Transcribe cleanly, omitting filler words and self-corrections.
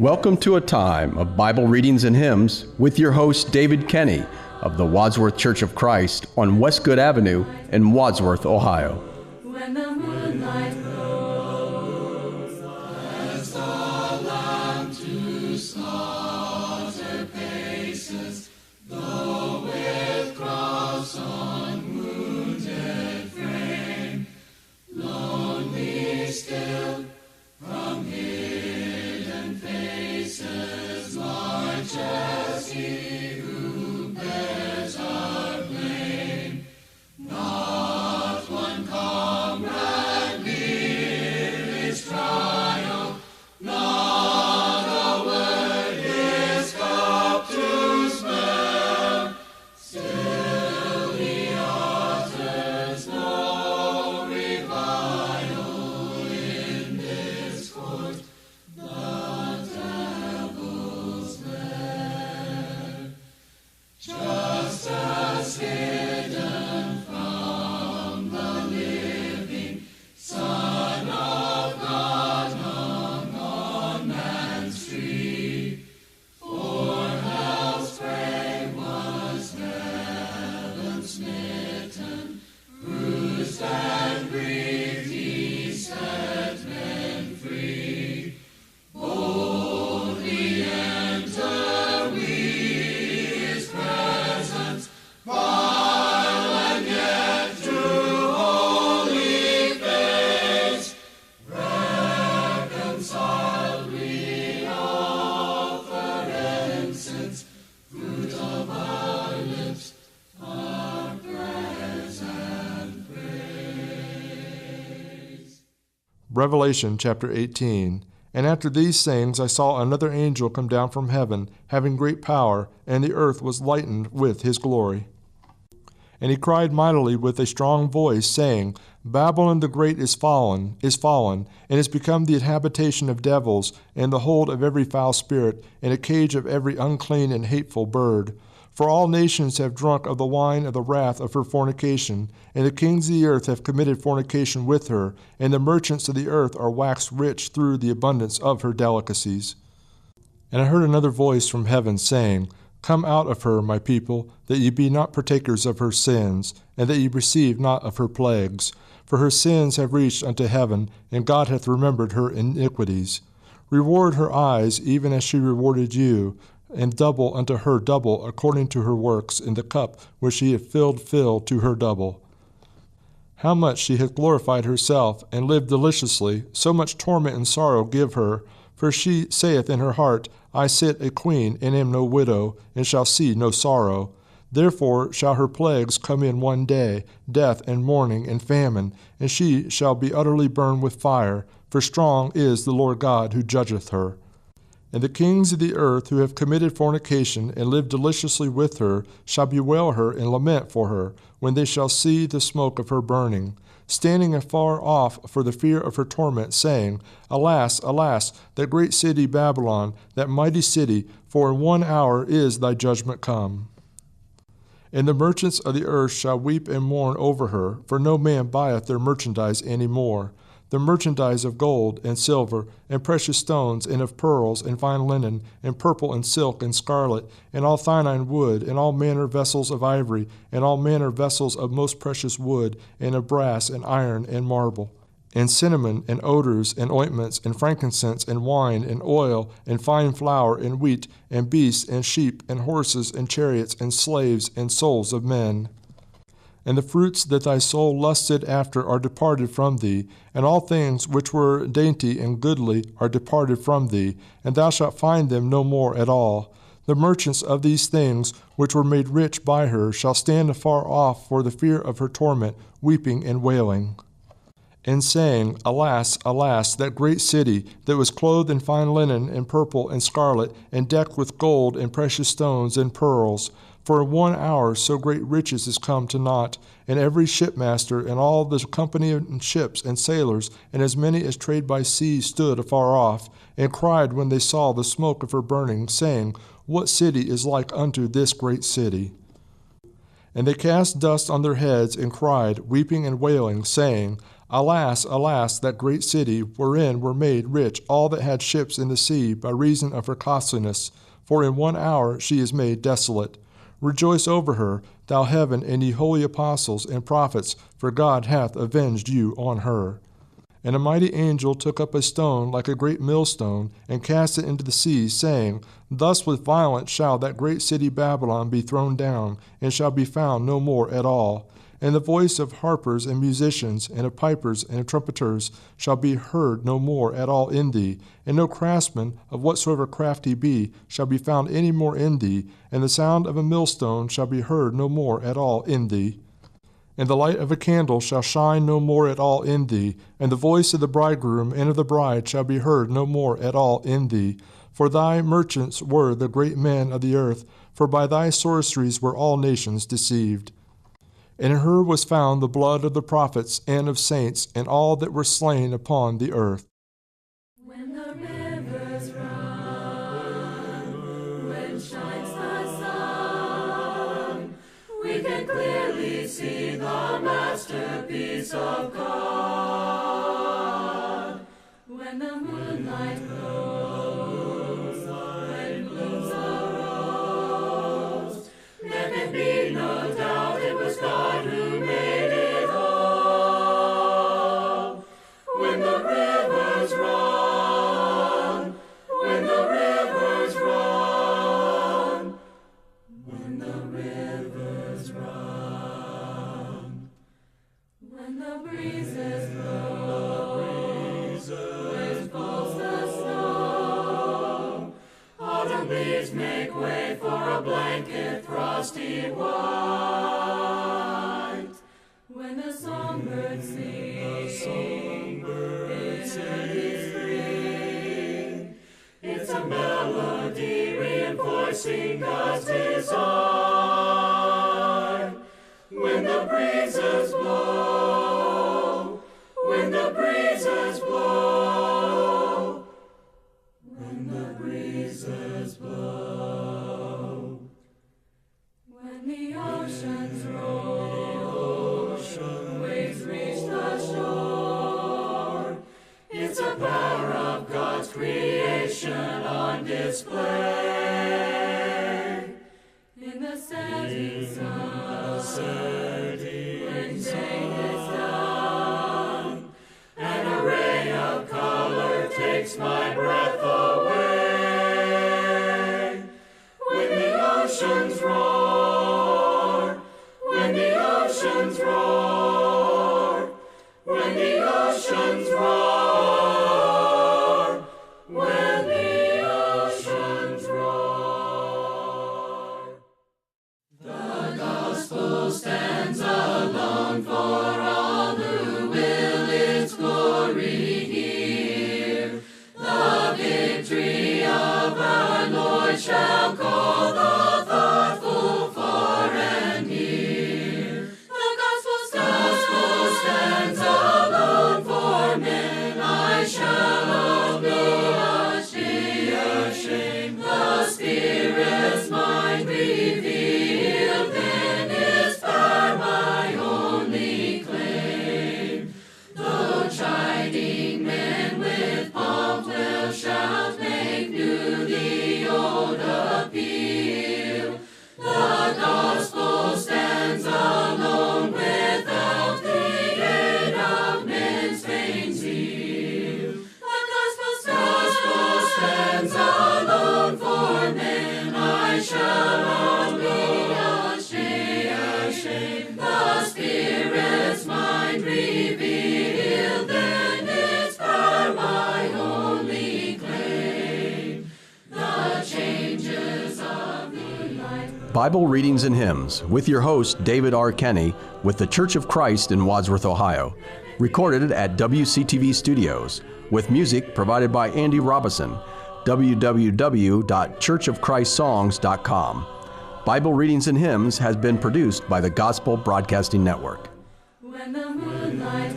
Welcome to a time of Bible readings and hymns with your host, David Kenny of the Wadsworth Church of Christ on Westgood Avenue in Wadsworth, Ohio. When the moonlight glows, as the lamb to slaughter paces, though with cross on wounded frame, lonely still from hidden faces, large as he who bears our blame. Not one comrade near his trial, not a word his cup to spare. Still he utters no revival in this court, the devil's lair. Just as hidden from the living Son of God hung on man's tree, for hell's prey was heaven smitten, bruised and grieved he set men free. Boldly enter we his presence, vile and yet true holy face. Reconciled we offer incense, fruit of our lips, our prayers and praise. Revelation chapter 18. And after these things I saw another angel come down from heaven, having great power, and the earth was lightened with his glory. And he cried mightily with a strong voice, saying, Babylon the great is fallen, and is become the habitation of devils, and the hold of every foul spirit, and a cage of every unclean and hateful bird. For all nations have drunk of the wine of the wrath of her fornication, and the kings of the earth have committed fornication with her, and the merchants of the earth are waxed rich through the abundance of her delicacies. And I heard another voice from heaven saying, Come out of her, my people, that ye be not partakers of her sins, and that ye receive not of her plagues. For her sins have reached unto heaven, and God hath remembered her iniquities. Reward her eyes, even as she rewarded you, and double unto her double according to her works, in the cup which she hath filled fill to her double. How much she hath glorified herself, and lived deliciously, so much torment and sorrow give her. For she saith in her heart, I sit a queen, and am no widow, and shall see no sorrow. Therefore shall her plagues come in one day, death and mourning and famine, and she shall be utterly burned with fire, for strong is the Lord God who judgeth her. And the kings of the earth who have committed fornication and lived deliciously with her shall bewail her and lament for her, when they shall see the smoke of her burning, standing afar off for the fear of her torment, saying, Alas, alas, that great city Babylon, that mighty city, for in 1 hour is thy judgment come. And the merchants of the earth shall weep and mourn over her, for no man buyeth their merchandise any more. The merchandise of gold and silver, and precious stones, and of pearls, and fine linen, and purple, and silk, and scarlet, and all fine wood, and all manner vessels of ivory, and all manner vessels of most precious wood, and of brass, and iron, and marble, and cinnamon, and odors, and ointments, and frankincense, and wine, and oil, and fine flour, and wheat, and beasts, and sheep, and horses, and chariots, and slaves, and souls of men. And the fruits that thy soul lusted after are departed from thee, and all things which were dainty and goodly are departed from thee, and thou shalt find them no more at all. The merchants of these things, which were made rich by her, shall stand afar off for the fear of her torment, weeping and wailing, and saying, Alas, alas, that great city, that was clothed in fine linen, and purple, and scarlet, and decked with gold, and precious stones, and pearls. For in 1 hour so great riches is come to naught, and every shipmaster, and all the company of ships and sailors, and as many as trade by sea, stood afar off, and cried when they saw the smoke of her burning, saying, What city is like unto this great city? And they cast dust on their heads, and cried, weeping and wailing, saying, Alas, alas, that great city, wherein were made rich all that had ships in the sea by reason of her costliness, for in 1 hour she is made desolate. Rejoice over her, thou heaven, and ye holy apostles and prophets, for God hath avenged you on her. And a mighty angel took up a stone like a great millstone, and cast it into the sea, saying, Thus with violence shall that great city Babylon be thrown down, and shall be found no more at all. And the voice of harpers and musicians, and of pipers and of trumpeters, shall be heard no more at all in thee, and no craftsman, of whatsoever craft he be, shall be found any more in thee, and the sound of a millstone shall be heard no more at all in thee. And the light of a candle shall shine no more at all in thee, and the voice of the bridegroom and of the bride shall be heard no more at all in thee. For thy merchants were the great men of the earth, for by thy sorceries were all nations deceived. And in her was found the blood of the prophets and of saints, and all that were slain upon the earth. When the rivers run, when shines the sun, we can clearly see the masterpiece of God. When the moonlight glows, when blooms the rose, there can be no doubt it was God who made it all. When the rivers run, when the rivers run, when the rivers run, when the breezes blow, when falls the snow, autumn leaves make way for a blanket frosty white. When the songbird sings, in early spring, it's a melody reinforcing God's design. When the breezes blow, when the breezes blow, when the breezes blow, when the oceans roll, waves reach the shore, it's a power of God's creation on display. In the setting sun, when day is done, an array of color takes my breath away. When the oceans roar, when the oceans roar, when the oceans roar, when the oceans roar. The gospel stands alone for all who will its glory hear. The victory of our Lord shall call the thoughtful far and near. The gospel stands alone for men. I shall not be ashamed. The Spirit's mind revealed, then is far my only claim. Though chiding men with pomp will shout, make new the old appeal. The gospel stands alone without the aid of men's vain zeal. The gospel stands alone for men. I shall not be ashamed. The Spirit's mind revealed, then its power my only claim. The changes of the light. Bible Readings and Hymns with your host, David R. Kenny, with the Church of Christ in Wadsworth, Ohio. Recorded at WCTV Studios, with music provided by Andy Robison. www.churchofchristssongs.com. Bible Readings and Hymns has been produced by the Gospel Broadcasting Network. When the moonlight